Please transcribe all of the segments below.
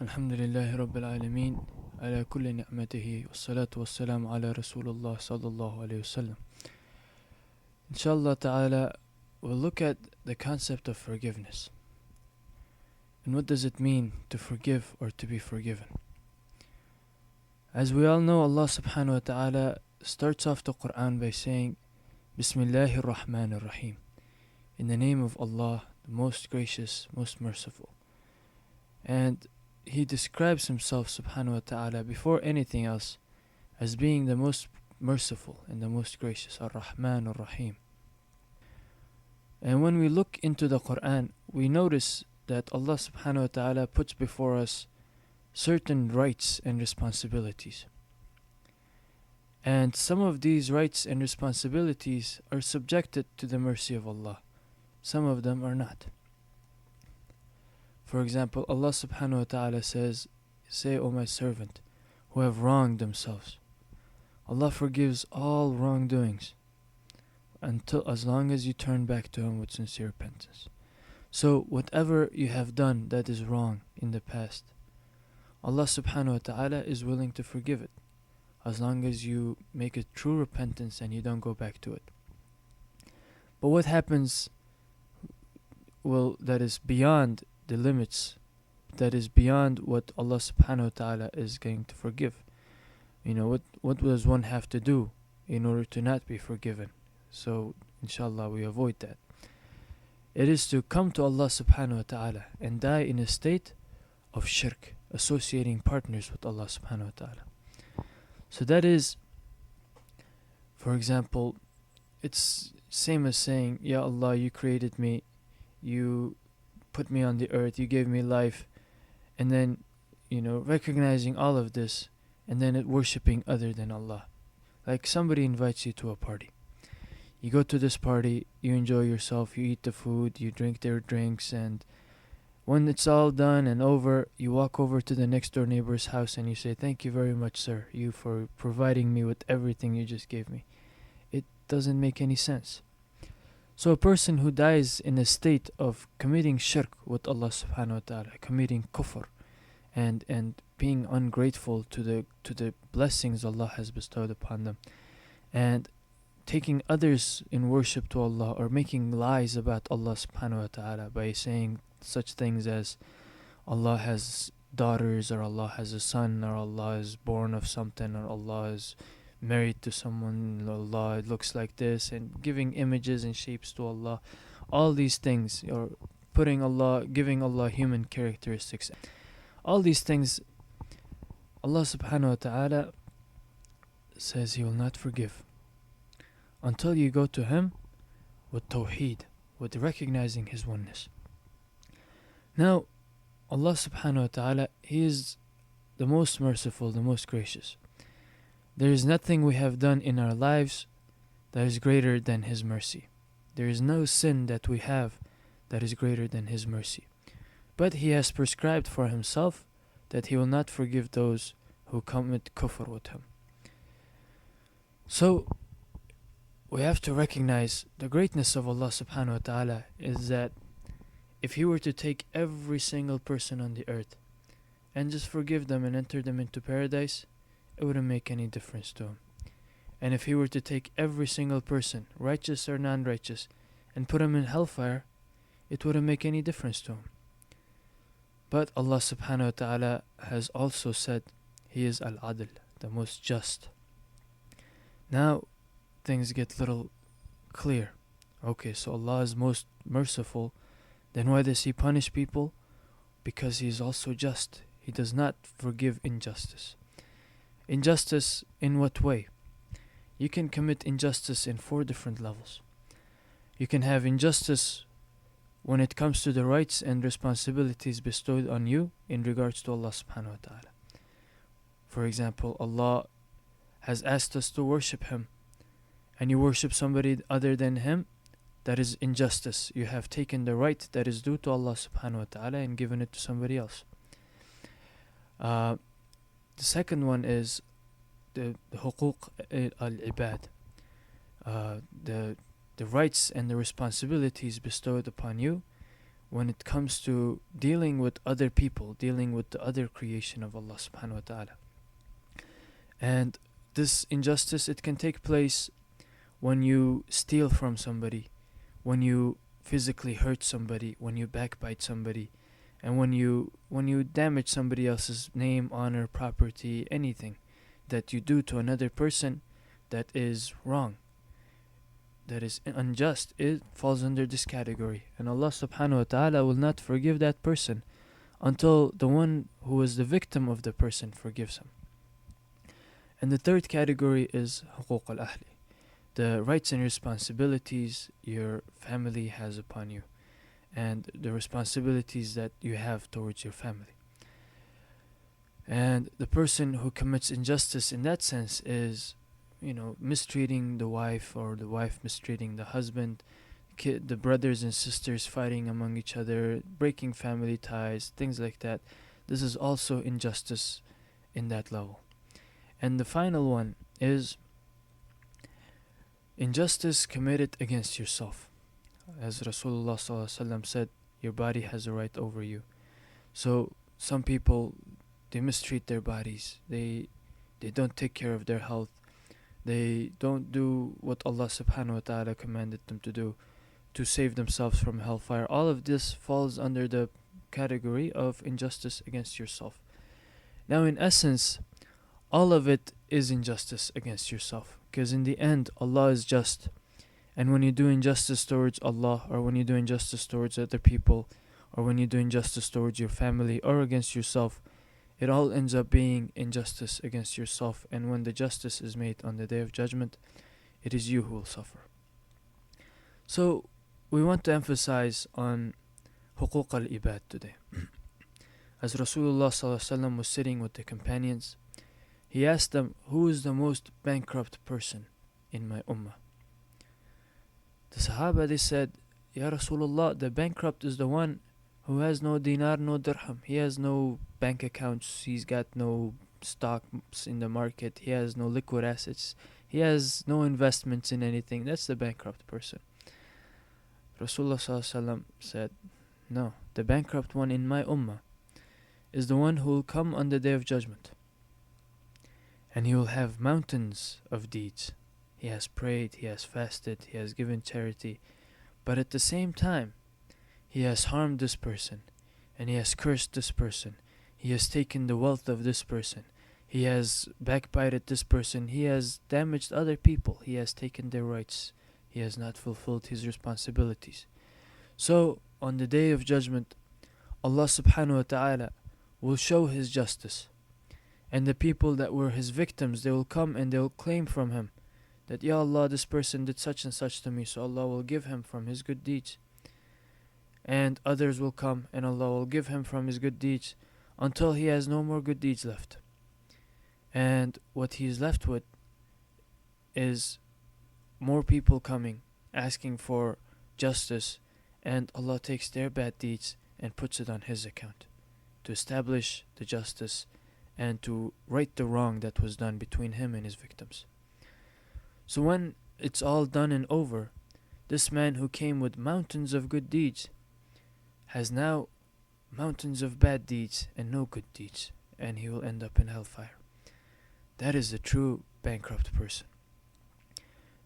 الحمد لله رب العالمين على كل نعمته والصلاة والسلام على رسول الله صلى الله عليه وسلم. Inshallah ta'ala, we'll look at the concept of forgiveness. And what does it mean to forgive or to be forgiven? As we all know, Allah subhanahu wa ta'ala starts off the Quran by saying, Bismillahir Rahmanir Rahim. In the name of Allah, the most gracious, most merciful. And He describes Himself subhanahu wa ta'ala before anything else as being the most merciful and the most gracious, Ar-Rahman Ar-Rahim. And when we look into the Quran, we notice that Allah subhanahu wa ta'ala puts before us certain rights and responsibilities. And some of these rights and responsibilities are subjected to the mercy of Allah. Some of them are not. For example, Allah subhanahu wa ta'ala says, Say, O my servant, who have wronged themselves. Allah forgives all wrongdoings as long as you turn back to Him with sincere repentance. So whatever you have done that is wrong in the past, Allah subhanahu wa ta'ala is willing to forgive it, as long as you make a true repentance and you don't go back to it. But what happens, that is beyond the limits, that is beyond what Allah subhanahu wa ta'ala is going to forgive? What does one have to do in order to not be forgiven? So inshallah we avoid that. It is to come to Allah subhanahu wa ta'ala and die in a state of shirk, associating partners with Allah subhanahu wa ta'ala. So that is, for example, it's same as saying, Ya Allah, you created me, you put me on the earth, you gave me life, and then, recognizing all of this, and then worshipping other than Allah. Like somebody invites you to a party. You go to this party, you enjoy yourself, you eat the food, you drink their drinks, and when it's all done and over, you walk over to the next door neighbor's house and you say, Thank you very much, sir, you for providing me with everything you just gave me. It doesn't make any sense. So a person who dies in a state of committing shirk with Allah subhanahu wa ta'ala, committing kufr, and being ungrateful to the blessings Allah has bestowed upon them, and taking others in worship to Allah, or making lies about Allah subhanahu wa ta'ala by saying such things as Allah has daughters, or Allah has a son, or Allah is born of something, or Allah is married to someone, Allah looks like this, and giving images and shapes to Allah. All these things, or giving Allah human characteristics. All these things, Allah subhanahu wa ta'ala says He will not forgive until you go to Him with tawheed, with recognizing His oneness. Now, Allah subhanahu wa ta'ala, He is the most merciful, the most gracious. There is nothing we have done in our lives that is greater than His mercy. There is no sin that we have that is greater than His mercy. But He has prescribed for Himself that He will not forgive those who commit kufr with Him. So, we have to recognize the greatness of Allah subhanahu wa ta'ala is that if He were to take every single person on the earth and just forgive them and enter them into paradise, it wouldn't make any difference to Him. And if He were to take every single person, righteous or non-righteous, and put them in hellfire, it wouldn't make any difference to Him. But Allah subhanahu wa ta'ala has also said He is Al-Adl, the most just. Now things get a little clear. Okay, so Allah is most merciful, then why does He punish people? Because He is also just. He does not forgive injustice. Injustice in what way? You can commit injustice in 4 different levels. You can have injustice when it comes to the rights and responsibilities bestowed on you in regards to Allah subhanahu wa ta'ala. For example, Allah has asked us to worship Him, and you worship somebody other than Him, that is injustice. You have taken the right that is due to Allah subhanahu wa ta'ala and given it to somebody else. The second one is the huquq al-ibad, the rights and the responsibilities bestowed upon you when it comes to dealing with other people, dealing with the other creation of Allah subhanahu wa ta'ala. And this injustice, it can take place when you steal from somebody, when you physically hurt somebody, when you backbite somebody, and when you damage somebody else's name, honor, property, anything that you do to another person that is wrong, that is unjust, it falls under this category. And Allah subhanahu wa ta'ala will not forgive that person until the one who is the victim of the person forgives him. And the third category is حقوق al-ahli, the rights and responsibilities your family has upon you, and the responsibilities that you have towards your family. And the person who commits injustice in that sense is, mistreating the wife, or the wife mistreating the husband, the brothers and sisters fighting among each other, breaking family ties, things like that. This is also injustice in that level. And the final one is injustice committed against yourself. As Rasulullah ﷺ said, your body has a right over you. So some people, they mistreat their bodies. They don't take care of their health. They don't do what Allah subhanahu wa ta'ala commanded them to do to save themselves from hellfire. All of this falls under the category of injustice against yourself. Now, in essence, all of it is injustice against yourself, because in the end, Allah is just. And when you do injustice towards Allah, or when you do injustice towards other people, or when you do injustice towards your family or against yourself, it all ends up being injustice against yourself. And when the justice is made on the Day of Judgment, it is you who will suffer. So we want to emphasize on حقوق al-ibad today. As Rasulullah ﷺ was sitting with the companions, he asked them, who is the most bankrupt person in my ummah? The Sahaba, they said, Ya Rasulullah, the bankrupt is the one who has no dinar, no dirham. He has no bank accounts. He's got no stocks in the market. He has no liquid assets. He has no investments in anything. That's the bankrupt person. Rasulullah ﷺ said, no, the bankrupt one in my ummah is the one who will come on the Day of Judgment. And he will have mountains of deeds. He has prayed, he has fasted, he has given charity. But at the same time, he has harmed this person, and he has cursed this person. He has taken the wealth of this person. He has backbited this person. He has damaged other people. He has taken their rights. He has not fulfilled his responsibilities. So, on the Day of Judgment, Allah subhanahu wa ta'ala will show his justice. And the people that were his victims, they will come and they will claim from him that, Ya Allah, this person did such and such to me, so Allah will give him from his good deeds. And others will come and Allah will give him from his good deeds until he has no more good deeds left. And what he is left with is more people coming, asking for justice, and Allah takes their bad deeds and puts it on his account to establish the justice and to right the wrong that was done between him and his victims. So when it's all done and over, this man who came with mountains of good deeds has now mountains of bad deeds and no good deeds, and he will end up in hellfire. That is a true bankrupt person.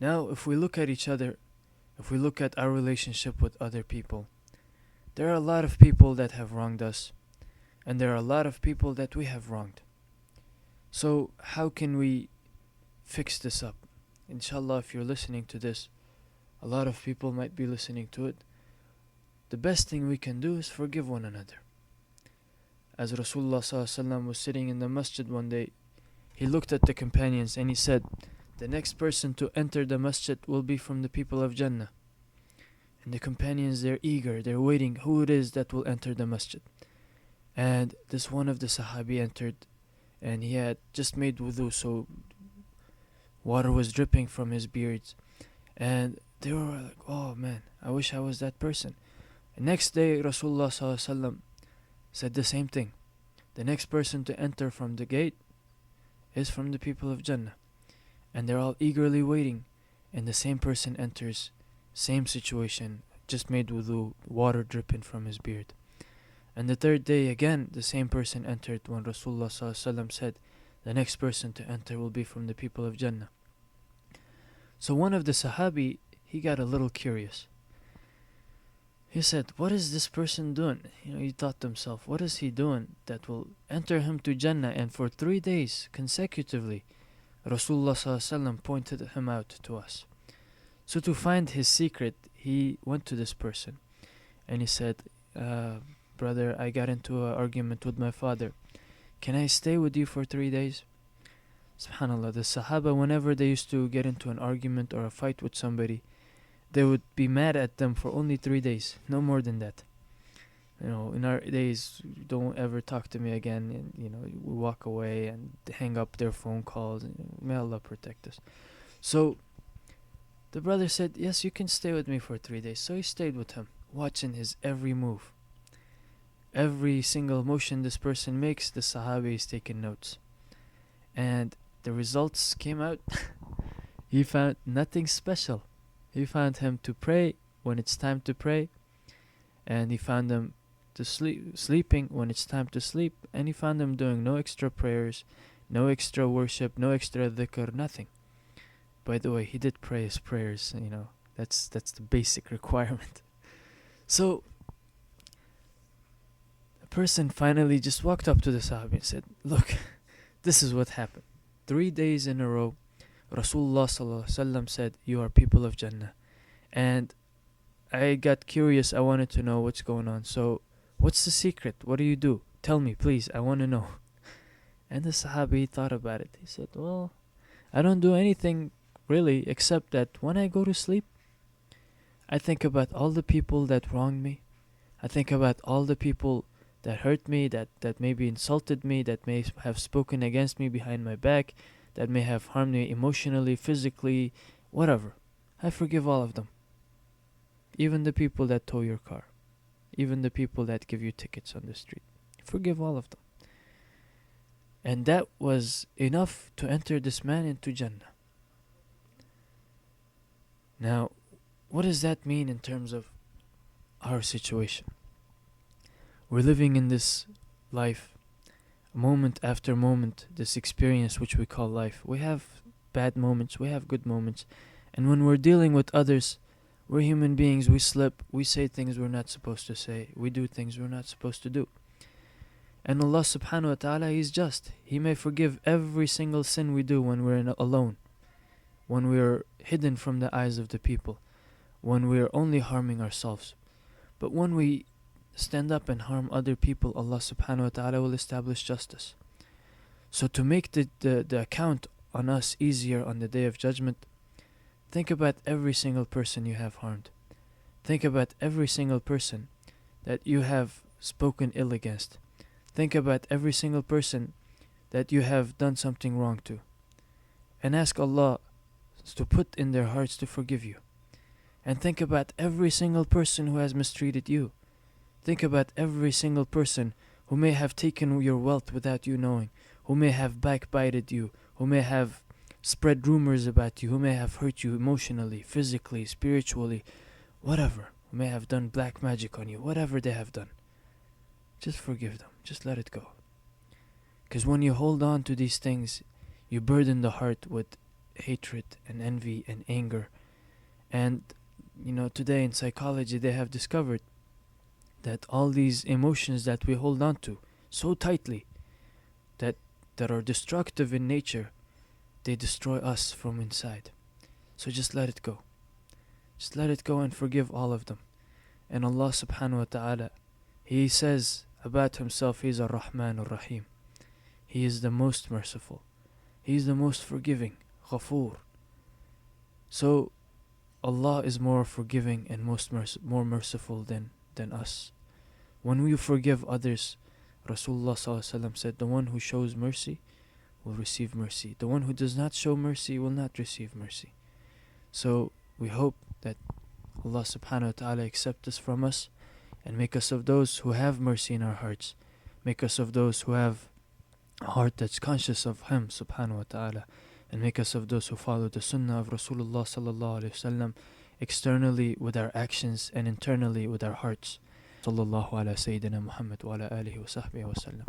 Now, if we look at each other, if we look at our relationship with other people, there are a lot of people that have wronged us, and there are a lot of people that we have wronged. So how can we fix this up? Inshallah, if you're listening to this, a lot of people might be listening to it. The best thing we can do is forgive one another. As Rasulullah ﷺ was sitting in the masjid one day, he looked at the companions and he said, the next person to enter the masjid will be from the people of Jannah. And the companions, they're eager, they're waiting who it is that will enter the masjid. And this one of the Sahabi entered, and he had just made wudu, so water was dripping from his beards. And they were like, oh man, I wish I was that person. And next day, Rasulullah ﷺ said the same thing. The next person to enter from the gate is from the people of Jannah. And they're all eagerly waiting. And the same person enters, same situation, just made wudu, water dripping from his beard. And the third day again, the same person entered when Rasulullah ﷺ said, the next person to enter will be from the people of Jannah. So one of the Sahabi, he got a little curious. He said, what is this person doing? He thought to himself, what is he doing that will enter him to Jannah? And for 3 days consecutively, Rasulullah ﷺ pointed him out to us. So to find his secret, he went to this person and he said, brother, I got into an argument with my father. Can I stay with you for 3 days? SubhanAllah, the Sahaba, whenever they used to get into an argument or a fight with somebody, they would be mad at them for only 3 days, no more than that. In our days, don't ever talk to me again, and we walk away and hang up their phone calls. May Allah protect us. So the brother said, yes, you can stay with me for 3 days. So he stayed with him, watching his every move. Every single motion this person makes, the Sahabi is taking notes. And the results came out. He found nothing special. He found him to pray when it's time to pray, and he found him to sleeping when it's time to sleep, and he found him doing no extra prayers, no extra worship, no extra dhikr, nothing. By the way, he did pray his prayers, that's the basic requirement. So the person finally just walked up to the Sahabi and said, look, this is what happened. 3 days in a row, Rasulullah ﷺ said, you are people of Jannah. And I got curious, I wanted to know what's going on. So, what's the secret? What do you do? Tell me, please, I want to know. And the Sahabi thought about it. He said, well, I don't do anything really except that when I go to sleep, I think about all the people that wronged me. I think about all the people that hurt me, that maybe insulted me, that may have spoken against me behind my back, that may have harmed me emotionally, physically, whatever. I forgive all of them. Even the people that tow your car. Even the people that give you tickets on the street. Forgive all of them. And that was enough to enter this man into Jannah. Now, what does that mean in terms of our situation? We're living in this life, moment after moment, this experience which we call life. We have bad moments, we have good moments. And when we're dealing with others, we're human beings, we slip, we say things we're not supposed to say, we do things we're not supposed to do. And Allah subhanahu wa ta'ala, He's just. He may forgive every single sin we do when we're alone, when we're hidden from the eyes of the people, when we're only harming ourselves. But when we stand up and harm other people, Allah subhanahu wa ta'ala will establish justice. So to make the account on us easier on the Day of Judgment, think about every single person you have harmed. Think about every single person that you have spoken ill against. Think about every single person that you have done something wrong to. And ask Allah to put in their hearts to forgive you. And think about every single person who has mistreated you. Think about every single person who may have taken your wealth without you knowing, who may have backbited you, who may have spread rumors about you, who may have hurt you emotionally, physically, spiritually, whatever, who may have done black magic on you, whatever they have done. Just forgive them. Just let it go. Because when you hold on to these things, you burden the heart with hatred and envy and anger. And, today in psychology they have discovered that all these emotions that we hold on to so tightly, that are destructive in nature, they destroy us from inside. So just let it go. Just let it go and forgive all of them. And Allah subhanahu wa ta'ala, He says about Himself, He is Ar-Rahman Ar-Rahim. He is the most merciful. He is the most forgiving, Ghafoor. So Allah is more forgiving and more merciful than us. When we forgive others, Rasulullah ﷺ said, the one who shows mercy will receive mercy. The one who does not show mercy will not receive mercy. So we hope that Allah subhanahu wa ta'ala accept this from us and make us of those who have mercy in our hearts. Make us of those who have a heart that's conscious of Him subhanahu wa ta'ala, and make us of those who follow the sunnah of Rasulullah sallallahu alayhi wa sallam externally with our actions and internally with our hearts. Sallallahu ala Sayyidina Muhammad wa ala alihi wa sahbihi wa sallam.